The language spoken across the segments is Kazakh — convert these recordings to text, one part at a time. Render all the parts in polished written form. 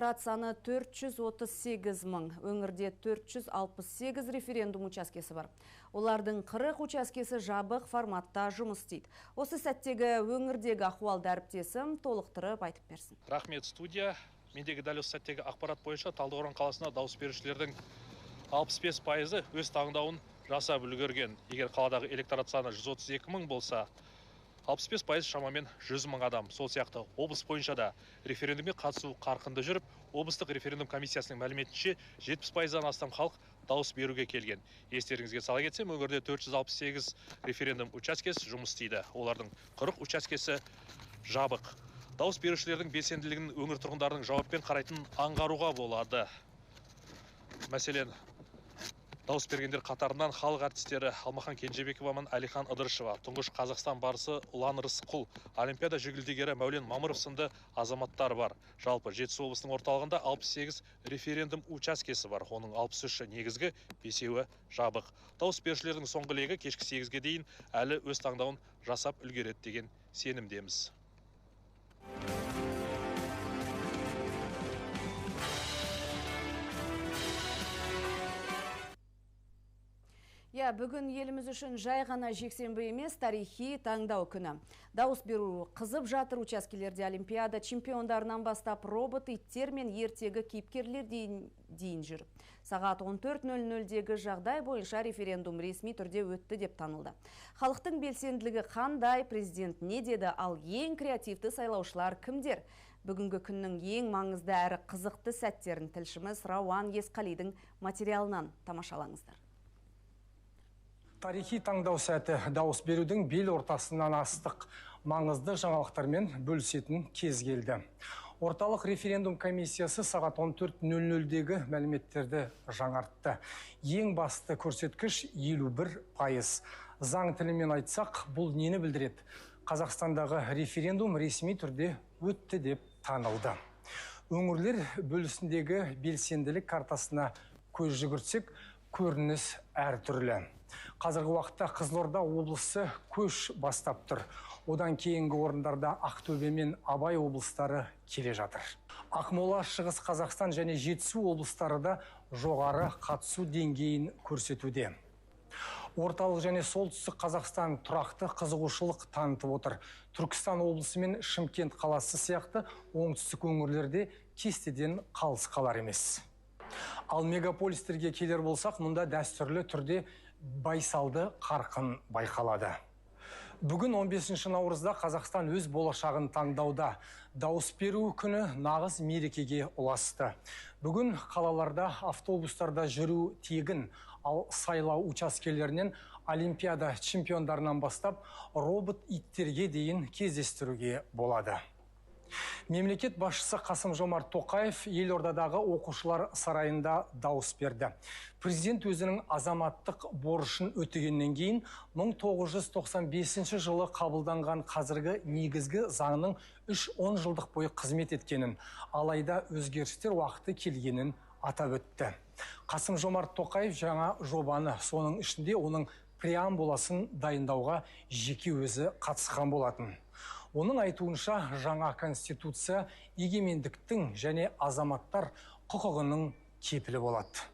Электорат саны 438 мың. Өңірде 468 референдум учаскесі бар. Олардың 40 учаскесі жабық форматта жұмыс істейді. Осы сәттегі өңірдегі ахуалды әріптесім толықтырып айтып берсін. Рахмет, студия. Мендегі дәл осы сәттегі ақпарат бойынша Талдықорған қаласына дауыс берушілердің 65% өз таңдауын жасап үлгерген. Егер қаладағы электорат саны 132 мың болса, 65% шамамен 100 мың адам. Сол сияқты облыс бойынша да референдумге қатысу қарқынды жүріп, облыстық референдум комиссиясының мәліметінше 70%-дан астам халық дауыс беруге келген. Естеріңізге сала кетсем, өңірде 468 референдум учаскесі жұмыс істейді. Олардың 40 учаскесі жабық. Дауыс берушілердің белсенділігін өңір тұрғындарының жауаппен қарайтынын аңғаруға болады. Мәселен, дауыс бергендер қатарынан халық әртістері Алмахан Кенжебекова мен Әлихан Ыдырышева, тұңғыш Қазақстан барысы Ұлан Рысқұл, Олимпиада жүлдегері Мәулен Мамыров сынды азаматтар бар. Жалпы Жетісу облысының орталығында 68 референдум учаскесі бар. Оның 63-і негізгі, 5-еуі жабық. Дауыс берушілердің соңғы легі кешкі 8-ге дейін әлі өз таңдауын жасап үлгереді деген сенімдеміз. Бүгін еліміз үшін жай ғана жексенбі емес, тарихи таңдау күні. Дауыс беру қызып жатыр. Учаскелерде Олимпиада чемпиондарынан бастап робот иттер мен ертегі кейіпкерлер дейін жүр. Сағат 14:00-дегі жағдай бойынша референдум ресми түрде өтті деп танылды. Халықтың белсенділігі қандай, президент не деді, ал ең креативті сайлаушылар кімдер? Бүгінгі күннің ең маңызды әрі қызықты сәттерін тілшіміз Рауан Есқалидің материалынан тамашалаңыздар. Тарихи таңдау сәті дауыс берудің бел ортасынан астық. Маңызды жаңалықтармен бөлісетін кез келді. Орталық референдум комиссиясы сағат 14:00-дегі мәліметтерді жаңартты. Ең басты көрсеткіш 51%. Заң тілімен айтсақ, бұл нені білдіреді? Қазақстандағы референдум ресми түрде өтті деп танылды. Өңірлер бөлісіндегі белсенділік картасына көз жүгіртсек, көрініс әртүрлі. Қазіргі уақытта Қызылорда облысы көш бастап тұр. Одан кейінгі орындарда Ақтөбе мен Абай облыстары келе жатыр. Ақмола, Шығыс Қазақстан және Жетісу облыстары да жоғары қатысу деңгейін көрсетуде. Орталық және солтүстік Қазақстан тұрақты қызығушылық танытып отыр. Түркістан облысы мен Шымкент қаласы сияқты оңтүстік өңірлерде кестеден қалыс қалар емес. Ал мегаполистерге келер болсақ, мұнда дәстүрлі түрде байсалды қарқын байқалады. Бүгін 15 наурызда Қазақстан өз болашағын таңдауда. Дауыс беру күні нағыз мерекеге ұласты. Бүгін қалаларда автобустарда жүру тегін, ал сайлау учаскелерінен Олимпиада чемпиондарынан бастап робот иттерге дейін кездестіруге болады. Мемлекет басшысы Қасым-Жомарт Тоқаев елордадағы оқушылар сарайында дауыс берді. Президент өзінің азаматтық борышын өтегеннен кейін 1995 жылы қабылданған қазіргі негізгі заңның 3-10 жылдық бойы қызмет еткенін, алайда өзгерістер уақыты келгенін атап өтті. Қасым-Жомарт Тоқаев жаңа жобаны, соның ішінде оның преамбуласын дайындауға жеке өзі қатысқан болатын. Оның айтуынша жаңа конституция егемендіктің және азаматтар құқығының кепілі болады.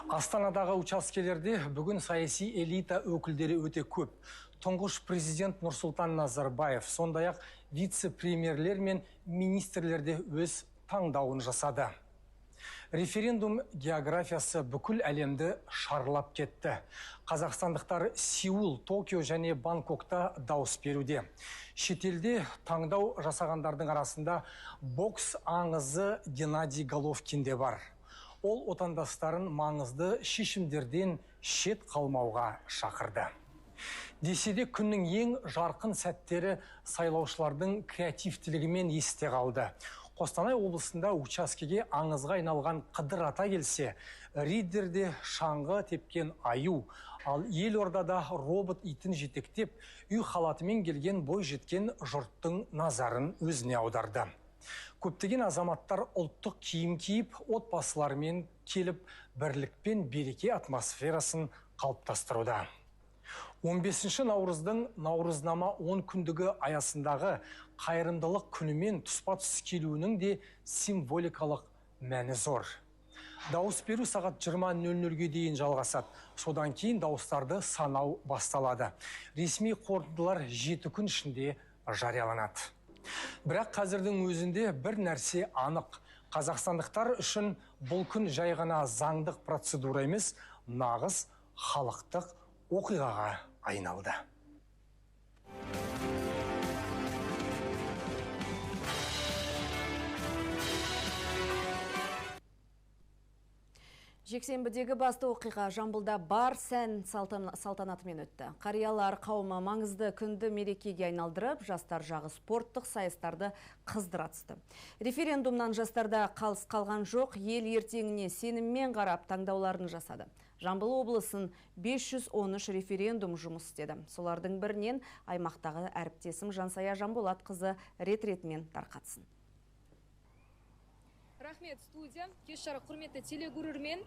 Астанадағы учаскелерде бүгін саяси элита өкілдері өте көп. Тұңғыш президент Нұрсұлтан Назарбаев, сондай-ақ вице-премьерлер мен министрлерде өз таңдауын жасады. Референдум географиясы бүкіл әлемді шарлап кетті. Қазақстандықтар Сеул, Токио және Бангкокта дауыс беруде. Шетелде таңдау жасағандардың арасында бокс аңызы Геннадий Головкин де бар. Ол отандастарын маңызды шешімдерден шет қалмауға шақырды. Десе де күннің ең жарқын сәттері сайлаушылардың креативтілігімен есте қалды. Қостанай облысында учаскеге аңызға айналған Қыдыр ата келсе, Риддерде шаңғы тепкен аю, ал елордада робот итін жетектеп, үй халатымен келген бой жеткен жұрттың назарын өзіне аударды. Көптеген азаматтар ұлттық киім киіп, отбасыларымен келіп, бірлік пен береке атмосферасын қалыптастыруда. 15 наурыздың наурызнама 10 күндігі аясындағы қайырымдылық күнімен тұспа-тұс келуінің де символикалық мәні зор. Дауыс беру сағат 20:00-ге дейін жалғасады. Содан кейін дауыстарды санау басталады. Ресми қорытындылар 7 күн ішінде жарияланады. Бірақ қазірдің өзінде бір нәрсе анық. Қазақстандықтар үшін бұл күн жай ғана заңдық процедура емес, нағыз халықтық оқиғаға айналды. Жексенбідегі басты оқиға Жамбылда бар сән салтанатымен өтті. Қариялар қауымы маңызды күнді мерекеге айналдырып, жастар жағы спорттық сайыстарды қыздыра түсті. Референдумнан жастарда қалыс қалған жоқ, ел ертеңіне сеніммен қарап таңдауларын жасады. Жамбыл облысын 513 референдум жұмыс істеді. Солардың бірінен аймақтағы әріптесім Жансая Жанболатқызы рет-ретімен тарқатсын. Рахмет, студия. Кеш жарық құрметті телегөрермен.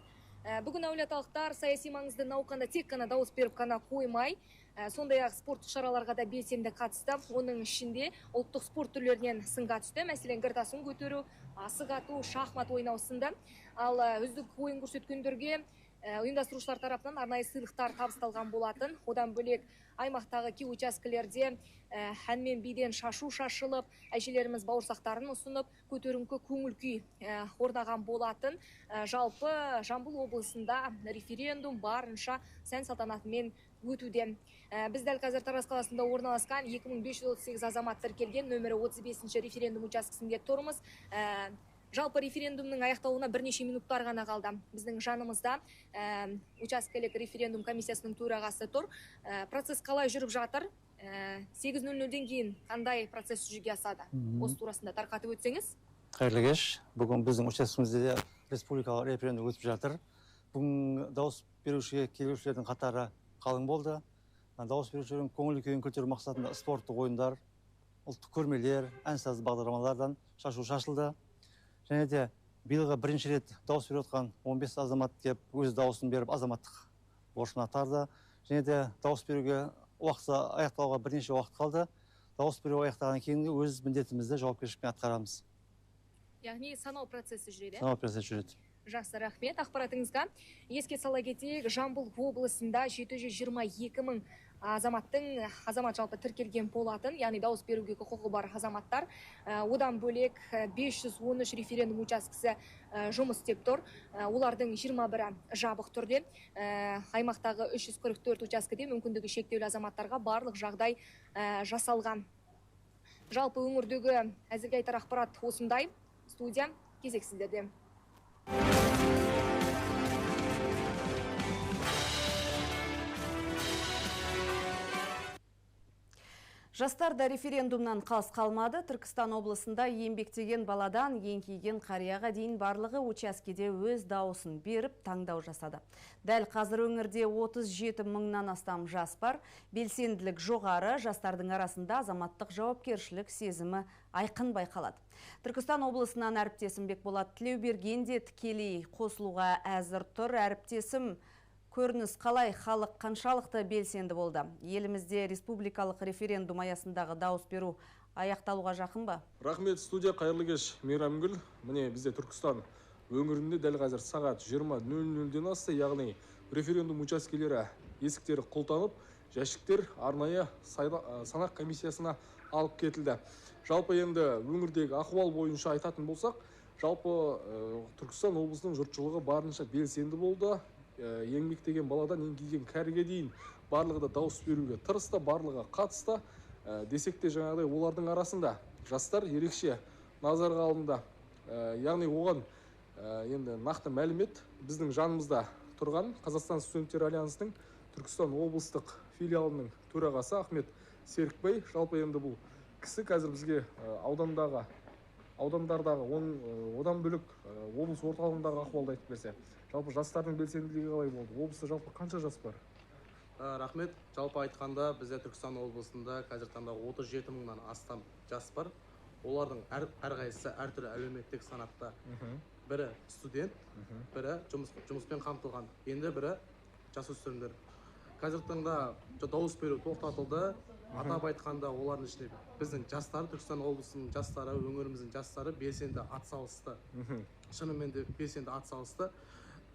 Бүгін әулиеталықтар саяси маңызды науқанда тек қана дауыс беріп қана қоймай, сондай-ақ спорттық шараларға да белсенді қатысты. Оның ішінде ұлттық спорт түрлерінен сынға түсті. Мәселен, гіртасын көтеру, асық ату, шахмат ойнау сынды. Ал үздік ойын көрсеткендерге ұйымдастырушылар тарапынан арнайы сыйлықтар табысталған болатын. Одан бөлек аймақтағы кей учаскелерде ән мен биден шашу шашылып, әжелеріміз бауырсақтарын ұсынып, көтеріңкі көңіл күй орнаған болатын. Жалпы Жамбыл облысында референдум барынша сән салтанатымен өтуде. Біз дәл қазір Тараз қаласында орналасқан 2538 азамат тіркелген нөмірі 35-ші референдум учаскесінде тұрмыз. Жалпы референдумның аяқталуына бірнеше минуттар ғана қалды. Біздің жанымызда учаскелік референдум комиссиясының төрағасы тұр. Процесс қалай жүріп жатыр? 8:00-ден кейін қандай процесс жүзеге асады? Осы турасында тарқатып өтсеңіз? Қайырлы кеш. Бүгін біздің учаскемізде республикалық референдум өтіп жатыр. Бүгін дауыс берушіге келушілердің қатары қалың болды. Дауыс берушілердің көңіл күйін көтеру мақсатында спорттық ойындар, ұлттық көрмелер, ән-саз бағдарламалардан шашу шашылды. Және де биылғы бірінші рет дауыс беріп отқан 15 азамат кеп өз дауысын беріп азаматтық борышын атқарды. Және де дауыс беруге аяқтауға бірнеше уақыт қалды. Дауыс беру аяқтағаннан кейін өз міндетімізді жауапкершілікпен атқарамыз. Яғни санау процесі жүреді. Санау процесі жүреді. Жақсы, рахмет ақпаратыңызға. Еске сала кетейік, Жамбыл облысында 722 мың азамат жалпы тіркелген болатын, яғни дауыс беруге құқығы бар азаматтар. Одан бөлек 513 референдум учаскесі жұмыс істеп тұр. Олардың 21-і жабық түрде. Аймақтағы 344 учаскеде мүмкіндігі шектеулі азаматтарға барлық жағдай жасалған. Жалпы өңірдегі әзірге айтар ақпарат осындай. Студия кезек сіздерде. Жастар да референдумнан қалыс қалмады. Түркістан облысында еңбектеген баладан еңкейген қарияға дейін барлығы учаскеде өз дауысын беріп таңдау жасады. Дәл қазір өңірде 37 мыңнан астам жас бар. Белсенділік жоғары, жастардың арасында азаматтық жауапкершілік сезімі айқын байқалады. Түркістан облысынан әріптесім Бекболат Тілеуберген де тікелей қосылуға әзір тұр. Әріптесім, көрініс қалай, халық қаншалықты белсенді болды? Елімізде республикалық референдум аясындағы дауыс беру аяқталуға жақын ба? Рахмет, студия, қайырлы кеш, Мейрамгүл. Міне бізде Түркістан өңірінде дәл қазір сағат 20:00-ден асты, яғни референдум учаскелері есіктері құлтанып, жәшіктер арнайы санақ комиссиясына алып кетілді. Жалпы енді өңірдегі ахуал бойынша айтатын болсақ, жалпы Түркістан облысының жұртшылығы барынша белсенді болды. Еңбектеген баладан еңкейген кәріге дейін барлығы да дауыс беруге тырысты, барлығы қатысты. Десек те жаңағыдай олардың арасында жастар ерекше назарға алынды. Яғни оған енді нақты мәлімет біздің жанымызда тұрған Қазақстан студенттер альянсының Түркістан облыстық филиалының төрағасы Ахмет Серікбай. Жалпы енді бұл кісі қазір бізге аудандардағы, одан бөлік облыс орталығындағы ахуалды айтып берсе. Жалпы жастардың белсенділігі қалай болды? Облыста жалпы қанша жас бар? Рахмет. Жалпы айтқанда бізде Түркістан облысында қазір таңда 37 мыңнан астам жас бар. Олардың әрқайсысы әртүрлі әлеуметтік санатта. Бірі студент, бірі жұмыспен қамтылған, енді бірі жасөспірімдер. қазіргі таңда дауыс беру тоқтатылды. Атап айтқанда олардың ішінде біздің жастар, Түркістан облысының жастары, өңіріміздің жастары белсенді атсалысты. Шынымен де белсенді атсалысты.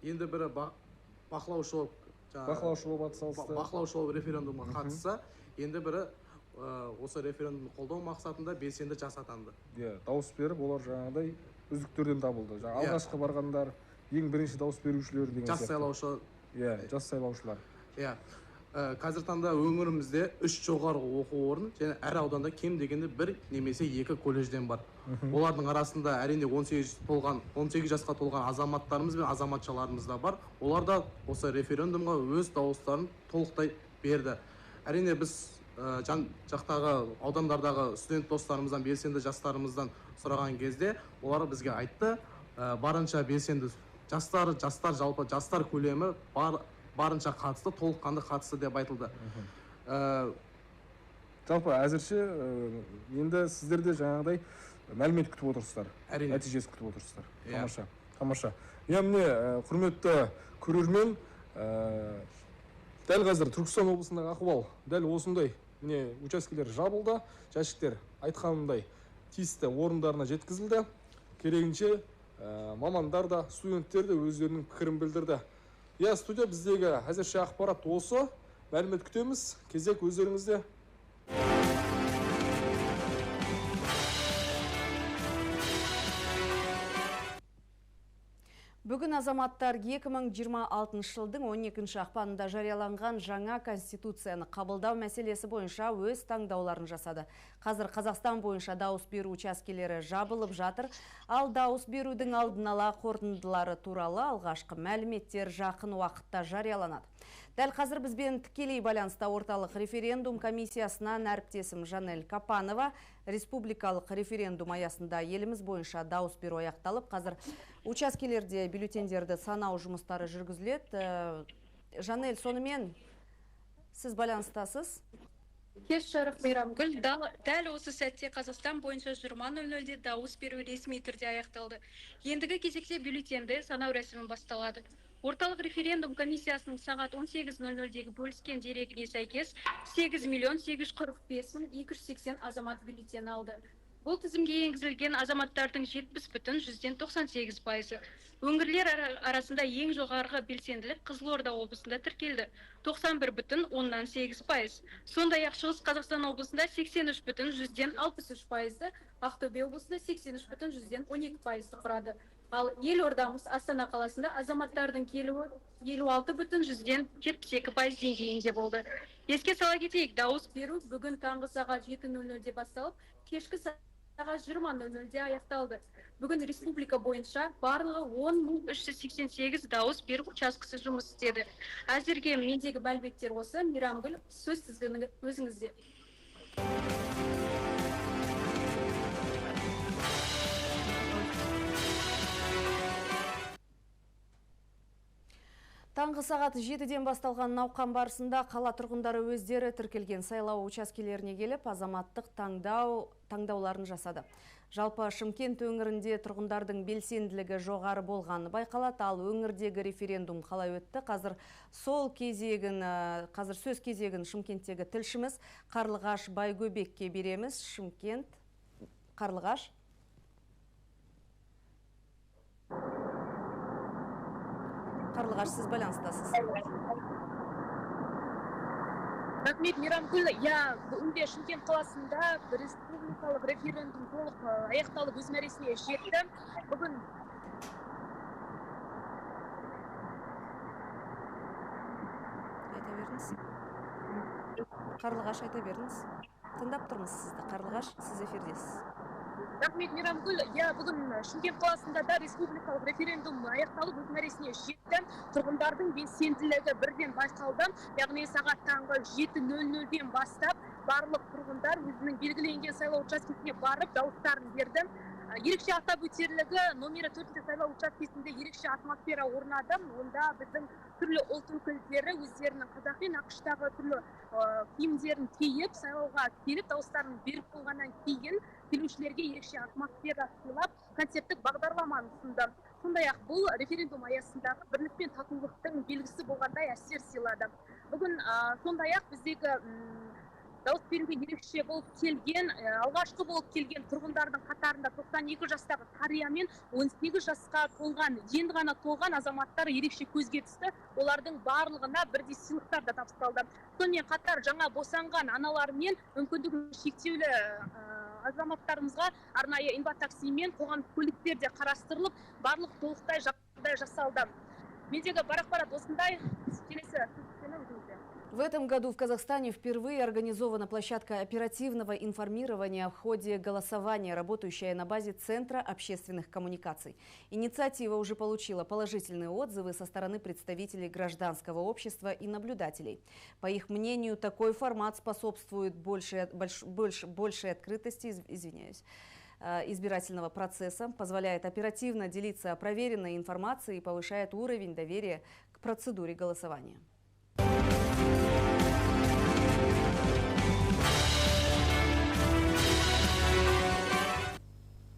Енді бірі бақылаушы болып референдумға қатысса, енді бірі осы референдумды қолдау мақсатында белсенді жас атанды. Дауыс беріп, олар жаңағыдай үздіктерден табылды. Алғашқы барғандар, ең бірінші дауыс берушілер деген сияқты. Жас сайлаушылар. Қазір таңда өңірімізде 3 жоғарғы оқу орын және әр ауданда кем дегенде 1 немесе 2 колледжден бар. Олардың арасында әрине 18 жасқа толған азаматтарымыз бен азаматшаларымыз да бар. Олар да осы референдумға өз дауыстарын толықтай берді. Әрине біз жақтағы аудандардағы студент достарымыздан, белсенді жастарымыздан сұраған кезде олар бізге айтты, барынша белсенді жастар жалпы жастар көлемі барынша қатысты, толыққанды қатысты деп айтылды. Жалпы әзірше енді сіздерде жаңағыдай мәлімет күтіп отырсыздар, нәтижесі күтіп отырсыздар. Тамаша. Міне, құрметті көрермен, дәл қазір Түркістан облысындағы ахуал дәл осындай. Міне, учаскелер жабылды, жәшіктер айтқанымдай тиісті орындарына жеткізілді. Керегінше мамандар да, студенттер де өздерінің пікірін білдірді. Студия біздегі әзірше ақпарат осы. Мәлімет күтеміз. Кезек өздеріңізде. Бүгін азаматтар 2026 жылдың 12 ақпанында жарияланған жаңа конституцияны қабылдау мәселесі бойынша өз таңдауларын жасады. Қазір Қазақстан бойынша дауыс беру учаскелері жабылып жатыр, ал дауыс берудің алдын ала қорытындылары туралы алғашқы мәліметтер жақын уақытта жарияланады. Дәл қазір бізбен тікелей байланыста орталық референдум комиссиясынан әріптесім Жанель Капанова. Республикалық референдум аясында еліміз бойынша дауыс беру аяқталып, қазір учаскелерде бюллетендерді санау жұмыстары жүргізіледі. Жанель, сонымен сіз байланыстасыз? Кеш жарық, Мейрамгүл. Дәл осы сәтте Қазақстан бойынша 20:00-де дауыс беру ресми түрде аяқталды. Ендігі кезекте бюллетенді санау рәсімі басталады. Орталық референдум комиссиясының сағат 18:00-дегі бөліскен дерегіне сәйкес 8.845.280 азамат бюллетен алды. Бұл тізімге енгізілген азаматтардың 70,98%. Өңірлер арасында ең жоғарғы белсенділік Қызылорда облысында тіркелді, 91,8%. Сондай-ақ Шығыс Қазақстан облысында 83,63%, Ақтөбе облысында 83,12% құрады. Ал елордамыз Астана қаласында азаматтардың келуі 56,72% деңгейінде болды. Еске сала кетейік, дауыс беру бүгін таңғы сағат 7:00-де басталып, кешкі сағат 20:00-де аяқталды. Бүгін республика бойынша барлығы 10.388 дауыс беру учаскесі жұмыс істеді. Әзірге мендегі мәліметтер осы. Мейрамгүл, сөз тізгіні өзіңізде. Таңғы сағат 7-ден басталған науқан барысында қала тұрғындары өздері тіркелген сайлау учаскелеріне келіп, азаматтық таңдауларын жасады. Жалпы Шымкент өңірінде тұрғындардың белсенділігі жоғары болғаны байқалады, ал өңірдегі референдум қалай өтті? Қазір сөз кезегін Шымкенттегі тілшіміз Қарлығаш Байгөбекке береміз. Шымкент, Қарлығаш. Қарлығаш, сіз байланыстасыз. Рахмет, Мейрамгүл. Бүгінде Шымкент қаласында республикалық референдум толық аяқталып өз мәресіне жетті. Бүгін айта беріңіз. Қарлығаш, айта беріңіз. Тыңдап тұрмыз сізді. Қарлығаш, сіз эфирдесіз. Рахмет, Мейрамгүл. Бүгін Шымкент қаласында да республикалық референдум аяқталып өз мәресіне жетті. Тұрғындардың белсенділігі бірден байқалды. Яғни сағат таңғы 7:00-ден бастап барлық тұрғындар өзінің белгіленген сайлау учаскесіне барып дауыстарын берді. Ерекше атап өтерлігі номері 4 сайлау учаскесінде ерекше атмосфера орнады. Онда біздің түрлі ұлт өкілдері өздерінің қазақи нақыштағы түрлі киімдерін киіп, сайлауға келіп дауыстарын беріп болғаннан кейін келушілерге ерекше атмосфера сыйлап, концерттік бағдарламаны ұсынды. Сондай-ақ бұл референдум аясындағы бірлік пен татулықтың белгісі болғандай әсер сыйлады. Бүгін сондай-ақ біздегі дауыс беруге ерекше болып келген, алғашқы болып келген тұрғындардың қатарында 92 жастағы қария мен 18 жасқа толған, енді ғана толған азаматтар ерекше көзге түсті. Олардың барлығына бірдей сыйлықтар да табысталды. Сонымен қатар жаңа босанған аналар мен мүмкіндігі шектеулі азаматтарымызға арнайы инватакси мен қоғамдық көліктер де қарастырылып, барлық толықтай жағдай жасалды. Мендегі бар ақпарат осындай. Келесі. В этом году в Казахстане впервые организована площадка оперативного информирования в ходе голосования, работающая на базе Центра общественных коммуникаций. Инициатива уже получила положительные отзывы со стороны представителей гражданского общества и наблюдателей. По их мнению, такой формат способствует большей открытости, избирательного процесса, позволяет оперативно делиться проверенной информацией и повышает уровень доверия к процедуре голосования.